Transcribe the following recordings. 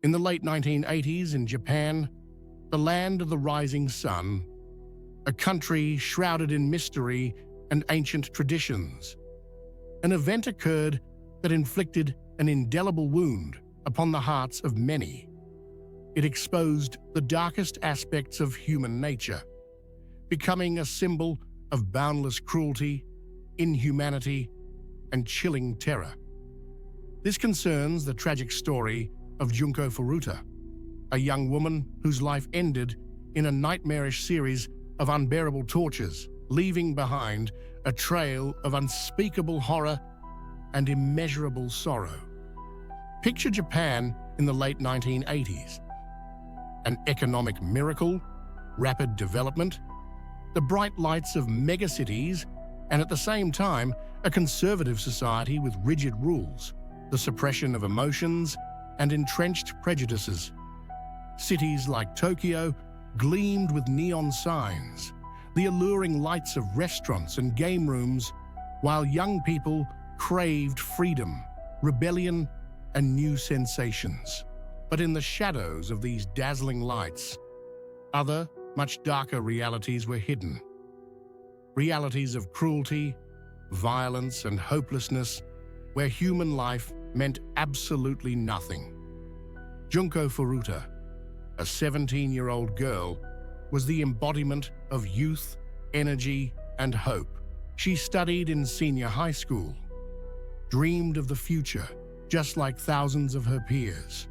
In the late 1980s in Japan, the land of the rising sun, a country shrouded in mystery and ancient traditions, an event occurred that inflicted an indelible wound upon the hearts of many. It exposed the darkest aspects of human nature, becoming a symbol of boundless cruelty, inhumanity, and chilling terror. This concerns the tragic story of Junko Furuta, a young woman whose life ended in a nightmarish series of unbearable tortures, leaving behind a trail of unspeakable horror and immeasurable sorrow. Picture Japan in the late 1980s. An economic miracle, rapid development, the bright lights of megacities, and at the same time, a conservative society with rigid rules, the suppression of emotions, and entrenched prejudices. Cities like Tokyo gleamed with neon signs, the alluring lights of restaurants and game rooms, while young people craved freedom, rebellion, and new sensations. But in the shadows of these dazzling lights, other, much darker realities were hidden. Realities of cruelty, violence, and hopelessness, where human life meant absolutely nothing. Junko Furuta, a 17-year-old girl, was the embodiment of youth, energy, and hope. She studied in senior high school, dreamed of the future, just like thousands of her peers.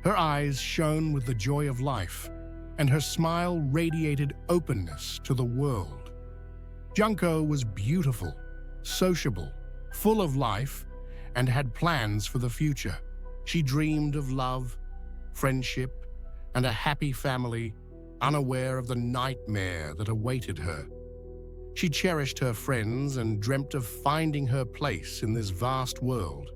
Her eyes shone with the joy of life, and her smile radiated openness to the world. Junko was beautiful, sociable, full of life, and had plans for the future. She dreamed of love, friendship, and a happy family, unaware of the nightmare that awaited her. She cherished her friends and dreamt of finding her place in this vast world.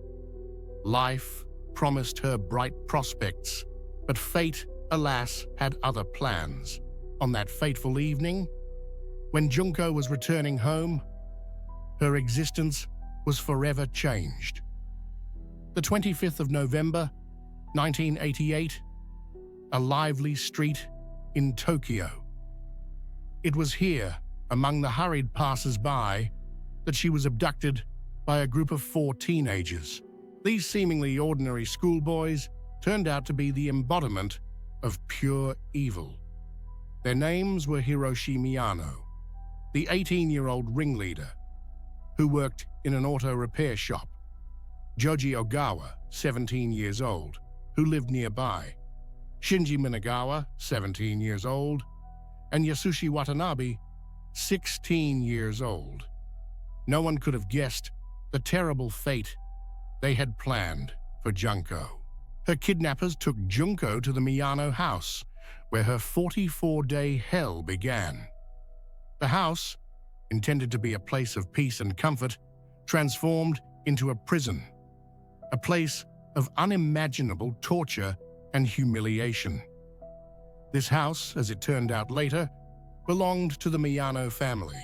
Life promised her bright prospects, but fate, alas, had other plans. On that fateful evening, when Junko was returning home, her existence was forever changed. The 25th of November, 1988, a lively street in Tokyo. It was here, among the hurried passers-by, that she was abducted by a group of 4 teenagers. These seemingly ordinary schoolboys turned out to be the embodiment of pure evil. Their names were Hiroshi Miyano, the 18-year-old ringleader, who worked in an auto repair shop; Joji Ogawa, 17 years old, who lived nearby; Shinji Minagawa, 17 years old; and Yasushi Watanabe, 16 years old. No one could have guessed the terrible fate they had planned for Junko. Her kidnappers took Junko to the Miyano house, where her 44-day hell began. The house, intended to be a place of peace and comfort, transformed into a prison, a place of unimaginable torture and humiliation. This house, as it turned out later, belonged to the Miyano family,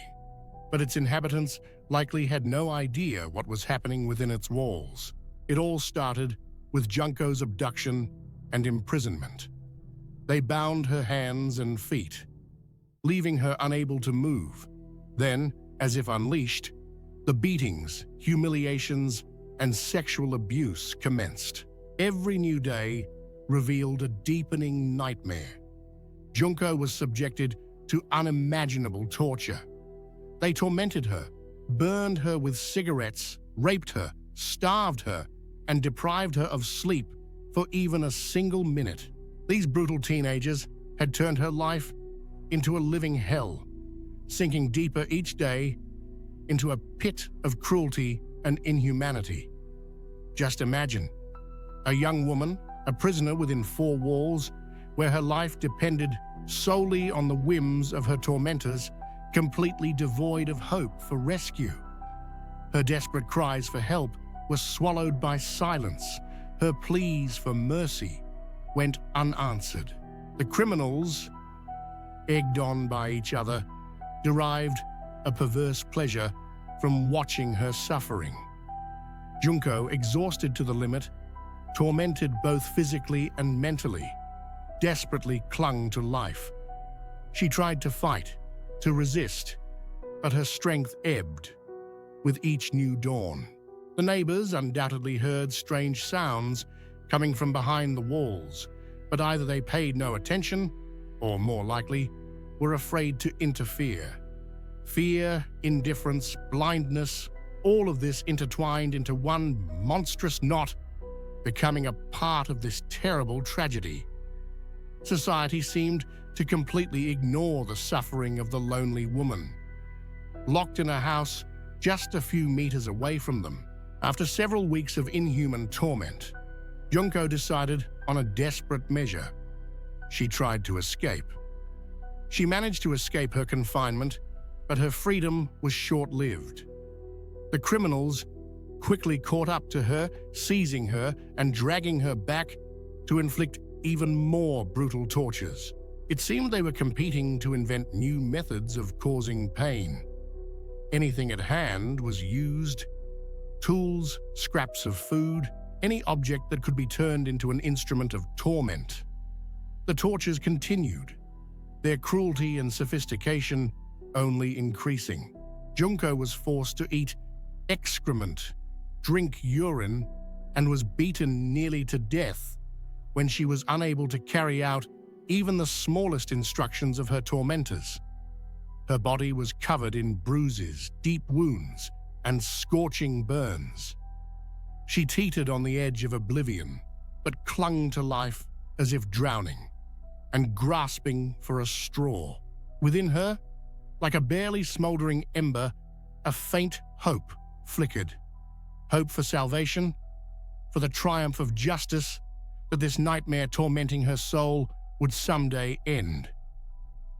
but its inhabitants likely had no idea what was happening within its walls. It all started with Junko's abduction and imprisonment. They bound her hands and feet, leaving her unable to move. Then, as if unleashed, the beatings, humiliations, and sexual abuse commenced. Every new day revealed a deepening nightmare. Junko was subjected to unimaginable torture. They tormented her, burned her with cigarettes, raped her, starved her, and deprived her of sleep for even a single minute. These brutal teenagers had turned her life into a living hell, sinking deeper each day into a pit of cruelty and inhumanity. Just imagine, a young woman, a prisoner within 4 walls, where her life depended solely on the whims of her tormentors, completely devoid of hope for rescue. Her desperate cries for help were swallowed by silence. Her pleas for mercy went unanswered. The criminals, egged on by each other, derived a perverse pleasure from watching her suffering. Junko, exhausted to the limit, tormented both physically and mentally, desperately clung to life. She tried to fight, to resist, but her strength ebbed with each new dawn. The neighbors undoubtedly heard strange sounds coming from behind the walls, but either they paid no attention, or more likely, were afraid to interfere. Fear, indifference, blindness, all of this intertwined into one monstrous knot, becoming a part of this terrible tragedy. Society seemed to completely ignore the suffering of the lonely woman, locked in a house just a few meters away from them. After several weeks of inhuman torment, Junko decided on a desperate measure. She tried to escape. She managed to escape her confinement, but her freedom was short-lived. The criminals quickly caught up to her, seizing her and dragging her back to inflict even more brutal tortures. It seemed they were competing to invent new methods of causing pain. Anything at hand was used: tools, scraps of food, any object that could be turned into an instrument of torment. The tortures continued, their cruelty and sophistication only increasing. Junko was forced to eat excrement, drink urine, and was beaten nearly to death when she was unable to carry out even the smallest instructions of her tormentors. Her body was covered in bruises, deep wounds, and scorching burns. She teetered on the edge of oblivion, but clung to life as if drowning and grasping for a straw. Within her, like a barely smoldering ember, a faint hope flickered. Hope for salvation, for the triumph of justice, that this nightmare tormenting her soul would someday end.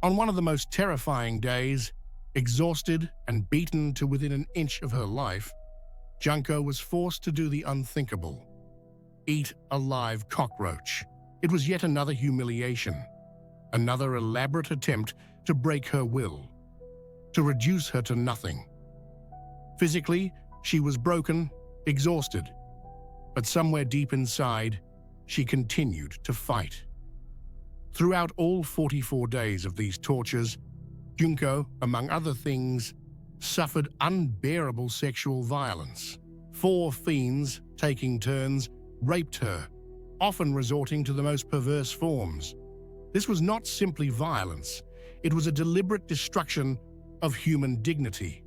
On one of the most terrifying days, exhausted and beaten to within an inch of her life, Junko was forced to do the unthinkable: eat a live cockroach. It was yet another humiliation, another elaborate attempt to break her will, to reduce her to nothing. Physically, she was broken, exhausted, but somewhere deep inside, she continued to fight. Throughout all 44 days of these tortures, Junko, among other things, suffered unbearable sexual violence. 4 fiends, taking turns, raped her, often resorting to the most perverse forms. This was not simply violence, it was a deliberate destruction of human dignity,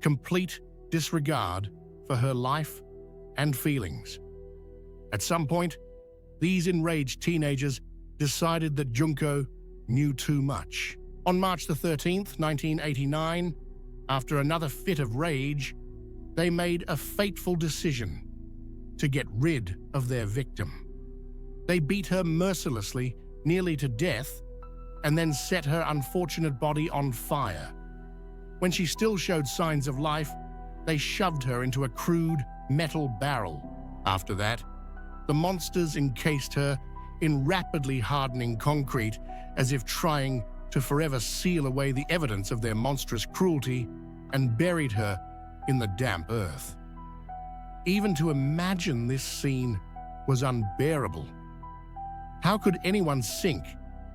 complete disregard for her life and feelings. At some point, these enraged teenagers decided that Junko knew too much. On March the 13th, 1989, after another fit of rage, they made a fateful decision to get rid of their victim. They beat her mercilessly, nearly to death, and then set her unfortunate body on fire. When she still showed signs of life, they shoved her into a crude metal barrel. After that, the monsters encased her in rapidly hardening concrete, as if trying to forever seal away the evidence of their monstrous cruelty, and buried her in the damp earth. Even to imagine this scene was unbearable. How could anyone sink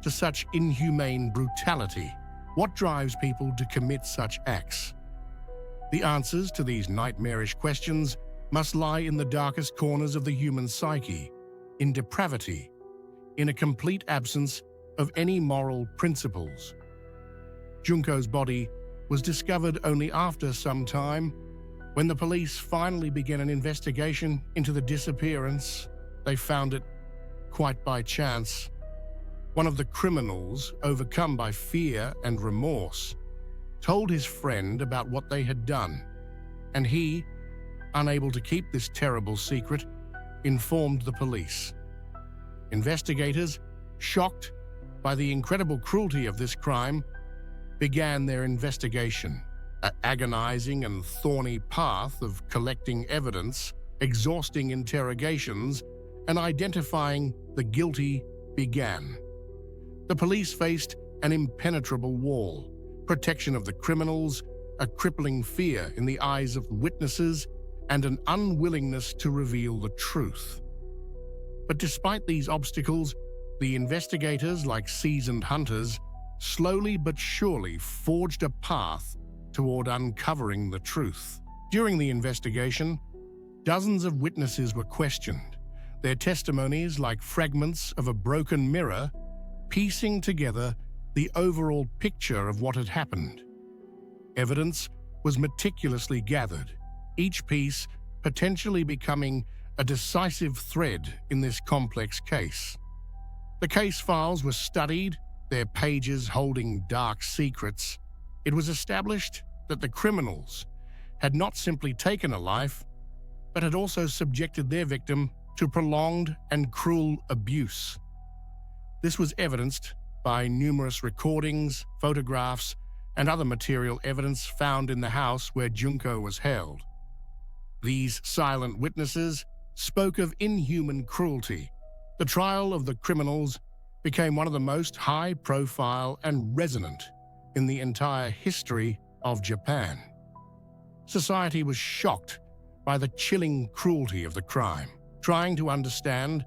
to such inhumane brutality? What drives people to commit such acts? The answers to these nightmarish questions must lie in the darkest corners of the human psyche, in depravity, in a complete absence of any moral principles. Junko's body was discovered only after some time. When the police finally began an investigation into the disappearance, they found it quite by chance. One of the criminals, overcome by fear and remorse, told his friend about what they had done, and he, unable to keep this terrible secret, informed the police. Investigators, shocked by the incredible cruelty of this crime, began their investigation. An agonizing and thorny path of collecting evidence, exhausting interrogations, and identifying the guilty began. The police faced an impenetrable wall, protection of the criminals, a crippling fear in the eyes of witnesses, and an unwillingness to reveal the truth. But despite these obstacles, the investigators, like seasoned hunters, slowly but surely forged a path toward uncovering the truth. During the investigation, dozens of witnesses were questioned, their testimonies like fragments of a broken mirror, piecing together the overall picture of what had happened. Evidence was meticulously gathered, each piece potentially becoming a decisive thread in this complex case. The case files were studied, their pages holding dark secrets. It was established that the criminals had not simply taken a life, but had also subjected their victim to prolonged and cruel abuse. This was evidenced by numerous recordings, photographs, and other material evidence found in the house where Junko was held. These silent witnesses spoke of inhuman cruelty. The trial of the criminals became one of the most high-profile and resonant in the entire history of Japan. Society was shocked by the chilling cruelty of the crime, trying to understand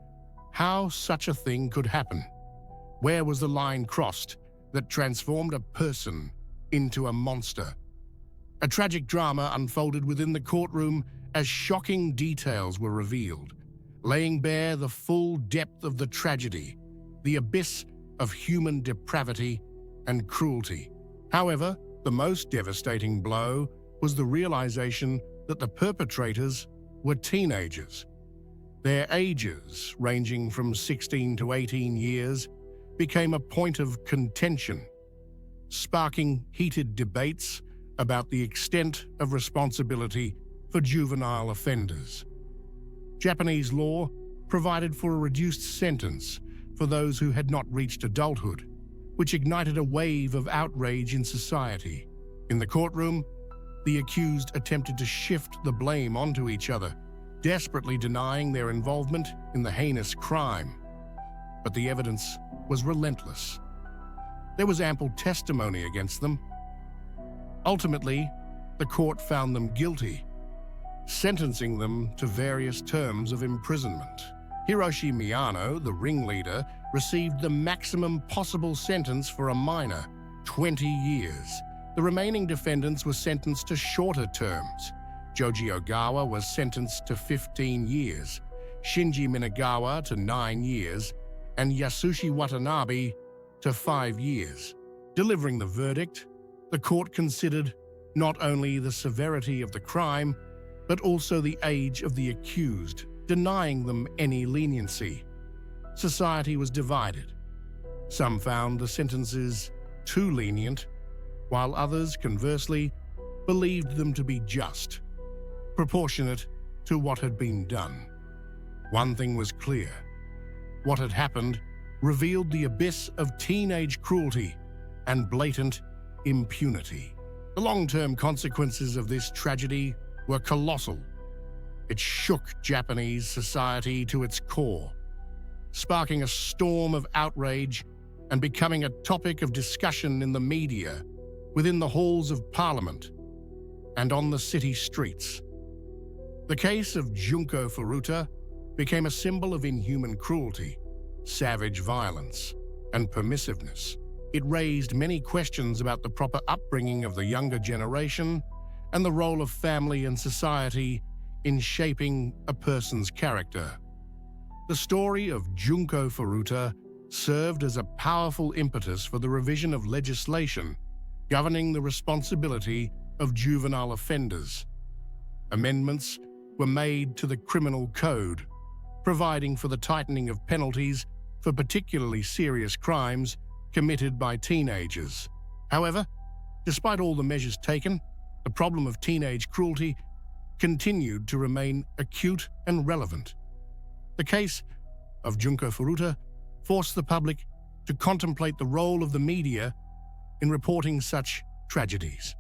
how such a thing could happen. Where was the line crossed that transformed a person into a monster? A tragic drama unfolded within the courtroom as shocking details were revealed, laying bare the full depth of the tragedy, the abyss of human depravity and cruelty. However, the most devastating blow was the realization that the perpetrators were teenagers. Their ages, ranging from 16 to 18 years, became a point of contention, sparking heated debates about the extent of responsibility for juvenile offenders. Japanese law provided for a reduced sentence for those who had not reached adulthood, which ignited a wave of outrage in society. In the courtroom, the accused attempted to shift the blame onto each other, desperately denying their involvement in the heinous crime. But the evidence was relentless. There was ample testimony against them. Ultimately, the court found them guilty, sentencing them to various terms of imprisonment. Hiroshi Miyano, the ringleader, received the maximum possible sentence for a minor, 20 years. The remaining defendants were sentenced to shorter terms. Joji Ogawa was sentenced to 15 years, Shinji Minagawa to 9 years, and Yasushi Watanabe to 5 years. Delivering the verdict, the court considered not only the severity of the crime, but also the age of the accused, denying them any leniency. Society was divided. Some found the sentences too lenient, while others, conversely, believed them to be just, proportionate to what had been done. One thing was clear. What had happened revealed the abyss of teenage cruelty and blatant impunity. The long-term consequences of this tragedy were colossal. It shook Japanese society to its core, sparking a storm of outrage and becoming a topic of discussion in the media, within the halls of parliament, and on the city streets. The case of Junko Furuta became a symbol of inhuman cruelty, savage violence, and permissiveness. It raised many questions about the proper upbringing of the younger generation and the role of family and society in shaping a person's character. The story of Junko Furuta served as a powerful impetus for the revision of legislation governing the responsibility of juvenile offenders. Amendments were made to the criminal code, providing for the tightening of penalties for particularly serious crimes committed by teenagers. However, despite all the measures taken, the problem of teenage cruelty continued to remain acute and relevant. The case of Junko Furuta forced the public to contemplate the role of the media in reporting such tragedies.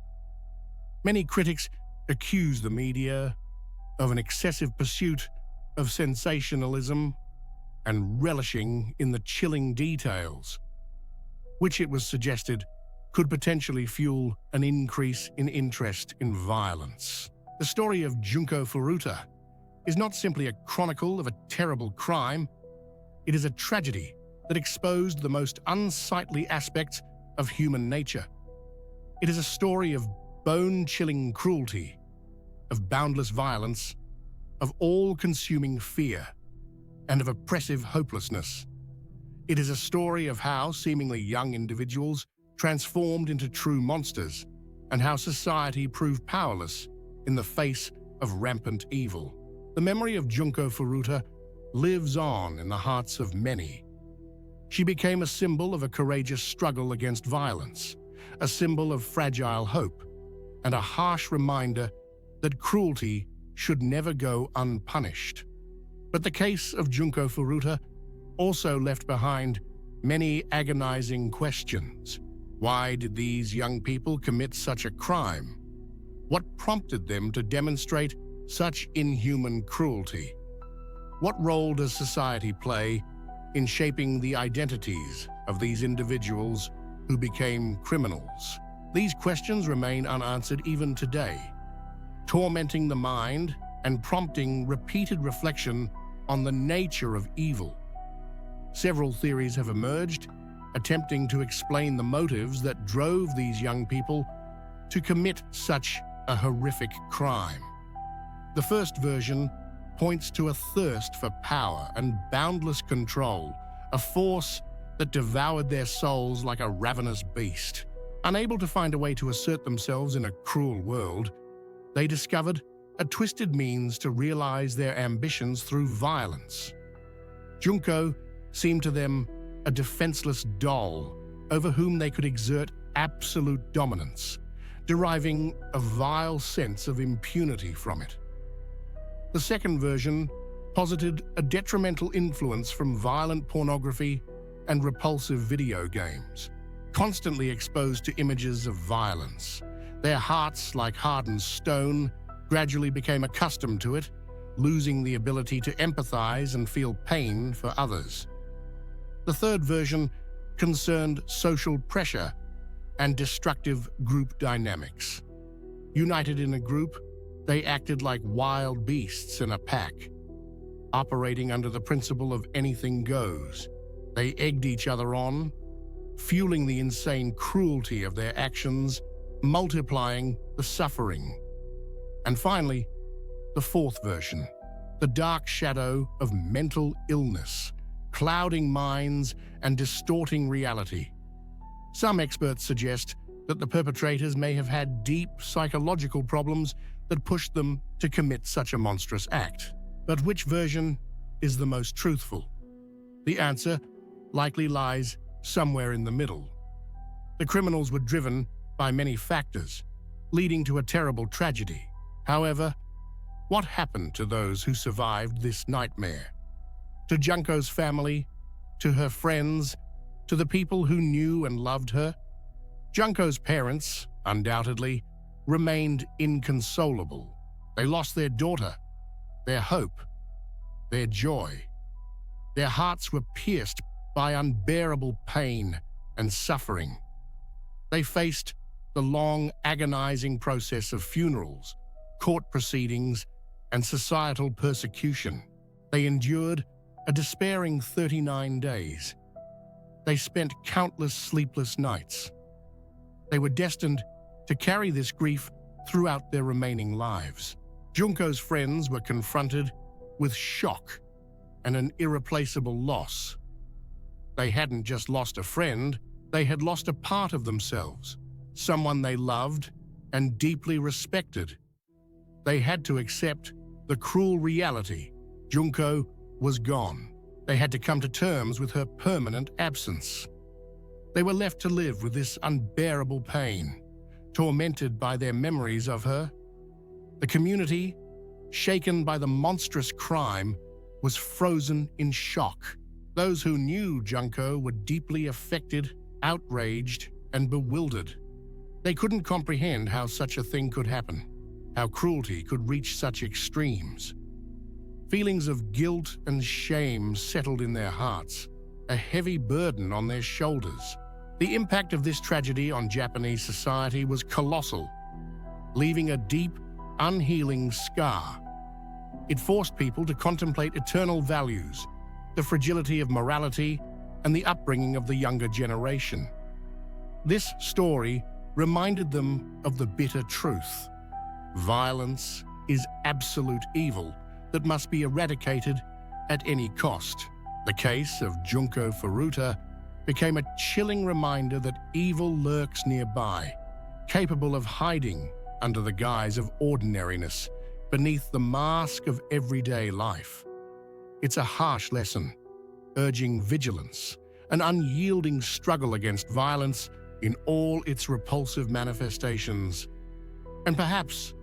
Many critics accuse the media of an excessive pursuit of sensationalism and relishing in the chilling details, which it was suggested could potentially fuel an increase in interest in violence. The story of Junko Furuta is not simply a chronicle of a terrible crime, It is a tragedy that exposed the most unsightly aspects of human nature. It is a story of bone-chilling cruelty, of boundless violence, of all-consuming fear, and of oppressive hopelessness. It is a story of how seemingly young individuals transformed into true monsters, and how society proved powerless in the face of rampant evil. The memory of Junko Furuta lives on in the hearts of many. She became a symbol of a courageous struggle against violence, a symbol of fragile hope, and a harsh reminder that cruelty should never go unpunished. But the case of Junko Furuta also left behind many agonizing questions. Why did these young people commit such a crime? What prompted them to demonstrate such inhuman cruelty? What role does society play in shaping the identities of these individuals who became criminals? These questions remain unanswered even today, tormenting the mind and prompting repeated reflection on the nature of evil. Several theories have emerged, attempting to explain the motives that drove these young people to commit such a horrific crime. The first version points to a thirst for power and boundless control, a force that devoured their souls like a ravenous beast. Unable to find a way to assert themselves in a cruel world, they discovered a twisted means to realize their ambitions through violence. Junko seemed to them a defenseless doll over whom they could exert absolute dominance, deriving a vile sense of impunity from it. The second version posited a detrimental influence from violent pornography and repulsive video games. Constantly exposed to images of violence, their hearts, like hardened stone, gradually became accustomed to it, losing the ability to empathize and feel pain for others. The third version concerned social pressure and destructive group dynamics. United in a group, they acted like wild beasts in a pack, operating under the principle of anything goes. They egged each other on, fueling the insane cruelty of their actions, multiplying the suffering. And finally, the fourth version, the dark shadow of mental illness, clouding minds and distorting reality. Some experts suggest that the perpetrators may have had deep psychological problems that pushed them to commit such a monstrous act. But which version is the most truthful? The answer likely lies somewhere in the middle. The criminals were driven by many factors, leading to a terrible tragedy. However, what happened to those who survived this nightmare? To Junko's family, to her friends, to the people who knew and loved her? Junko's parents, undoubtedly, remained inconsolable. They lost their daughter, their hope, their joy. Their hearts were pierced by unbearable pain and suffering. They faced the long, agonizing process of funerals, court proceedings, and societal persecution. They endured a despairing 39 days. They spent countless sleepless nights. They were destined to carry this grief throughout their remaining lives. Junko's friends were confronted with shock and an irreplaceable loss. They hadn't just lost a friend, they had lost a part of themselves, someone they loved and deeply respected. They had to accept the cruel reality. Junko was gone. They had to come to terms with her permanent absence. They were left to live with this unbearable pain, tormented by their memories of her. The community, shaken by the monstrous crime, was frozen in shock. Those who knew Junko were deeply affected, outraged, and bewildered. They couldn't comprehend how such a thing could happen, how cruelty could reach such extremes. Feelings of guilt and shame settled in their hearts, a heavy burden on their shoulders. The impact of this tragedy on Japanese society was colossal, leaving a deep, unhealing scar. It forced people to contemplate eternal values, the fragility of morality, and the upbringing of the younger generation. This story reminded them of the bitter truth. Violence is absolute evil that must be eradicated at any cost. The case of Junko Furuta became a chilling reminder that evil lurks nearby, capable of hiding under the guise of ordinariness beneath the mask of everyday life. It's a harsh lesson, urging vigilance, an unyielding struggle against violence in all its repulsive manifestations. And perhaps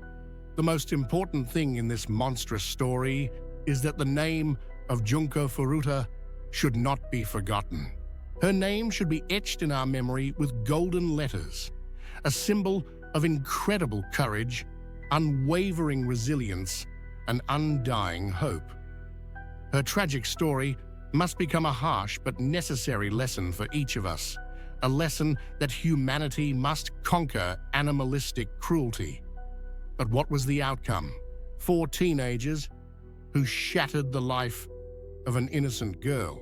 the most important thing in this monstrous story is that the name of Junko Furuta should not be forgotten. Her name should be etched in our memory with golden letters, a symbol of incredible courage, unwavering resilience, and undying hope. Her tragic story must become a harsh but necessary lesson for each of us, a lesson that humanity must conquer animalistic cruelty. But what was the outcome? 4 teenagers who shattered the life of an innocent girl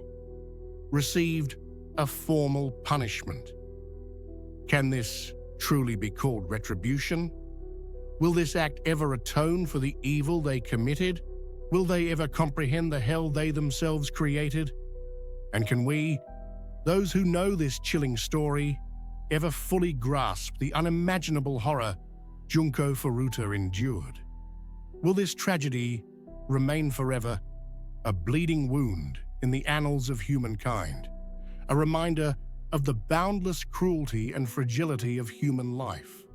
received a formal punishment. Can this truly be called retribution? Will this act ever atone for the evil they committed? Will they ever comprehend the hell they themselves created? And can we, those who know this chilling story, ever fully grasp the unimaginable horror Junko Furuta endured? Will this tragedy remain forever a bleeding wound in the annals of humankind, a reminder of the boundless cruelty and fragility of human life?